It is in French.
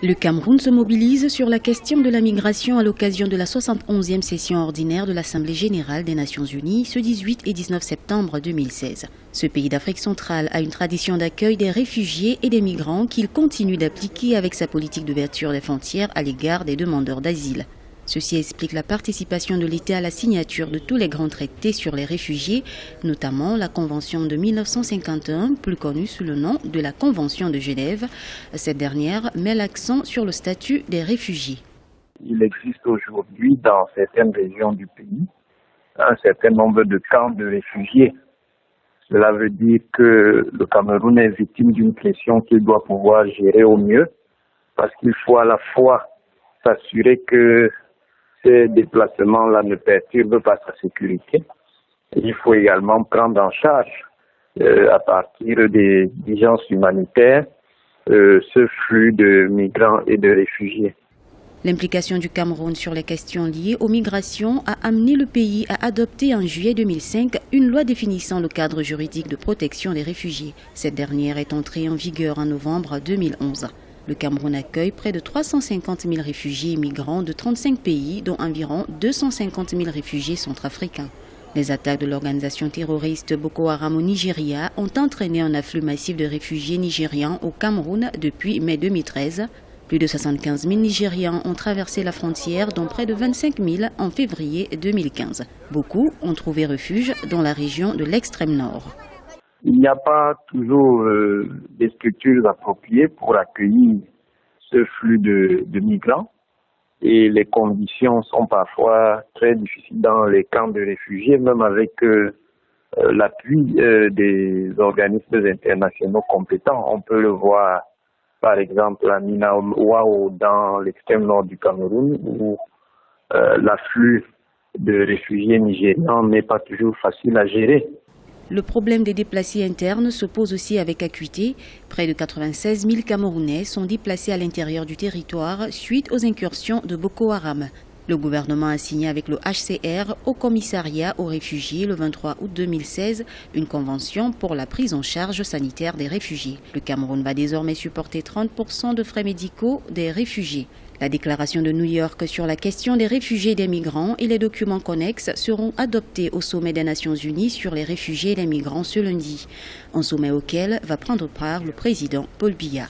Le Cameroun se mobilise sur la question de la migration à l'occasion de la 71e session ordinaire de l'Assemblée générale des Nations unies ce 18 et 19 septembre 2016. Ce pays d'Afrique centrale a une tradition d'accueil des réfugiés et des migrants qu'il continue d'appliquer avec sa politique d'ouverture des frontières à l'égard des demandeurs d'asile. Ceci explique la participation de l'État à la signature de tous les grands traités sur les réfugiés, notamment la Convention de 1951, plus connue sous le nom de la Convention de Genève. Cette dernière met l'accent sur le statut des réfugiés. Il existe aujourd'hui dans certaines régions du pays un certain nombre de camps de réfugiés. Cela veut dire que le Cameroun est victime d'une pression qu'il doit pouvoir gérer au mieux, parce qu'il faut à la fois s'assurer que ces déplacements-là ne perturbent pas sa sécurité. Il faut également prendre en charge, à partir des urgences humanitaires, ce flux de migrants et de réfugiés. L'implication du Cameroun sur les questions liées aux migrations a amené le pays à adopter en juillet 2005 une loi définissant le cadre juridique de protection des réfugiés. Cette dernière est entrée en vigueur en novembre 2011. Le Cameroun accueille près de 350 000 réfugiés et migrants de 35 pays, dont environ 250 000 réfugiés centrafricains. Les attaques de l'organisation terroriste Boko Haram au Nigeria ont entraîné un afflux massif de réfugiés nigérians au Cameroun depuis mai 2013. Plus de 75 000 Nigérians ont traversé la frontière, dont près de 25 000 en février 2015. Beaucoup ont trouvé refuge dans la région de l'extrême nord. Il n'y a pas toujours des structures appropriées pour accueillir ce flux de migrants et les conditions sont parfois très difficiles dans les camps de réfugiés, même avec l'appui des organismes internationaux compétents. On peut le voir par exemple à Minawao dans l'extrême nord du Cameroun où l'afflux de réfugiés nigérians n'est pas toujours facile à gérer. Le problème des déplacés internes se pose aussi avec acuité. Près de 96 000 Camerounais sont déplacés à l'intérieur du territoire suite aux incursions de Boko Haram. Le gouvernement a signé avec le HCR au commissariat aux réfugiés le 23 août 2016 une convention pour la prise en charge sanitaire des réfugiés. Le Cameroun va désormais supporter 30% de frais médicaux des réfugiés. La déclaration de New York sur la question des réfugiés et des migrants et les documents connexes seront adoptés au sommet des Nations Unies sur les réfugiés et les migrants ce lundi, un sommet auquel va prendre part le président Paul Biya.